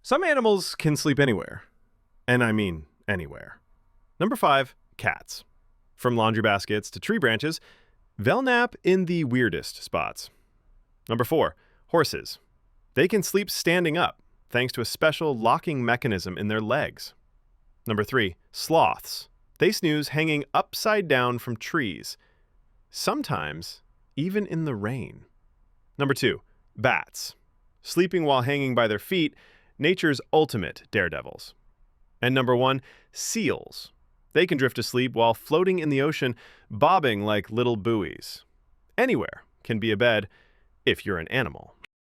Some animals can sleep anywhere. And I mean anywhere. Number 5, cats. From laundry baskets to tree branches, they'll nap in the weirdest spots. Number 4, horses. They can sleep standing up, thanks to a special locking mechanism in their legs. Number 3, sloths. They snooze hanging upside down from trees, sometimes even in the rain. Number 2, bats. Sleeping while hanging by their feet, nature's ultimate daredevils. And number 1, seals. They can drift asleep while floating in the ocean, bobbing like little buoys. Anywhere can be a bed if you're an animal.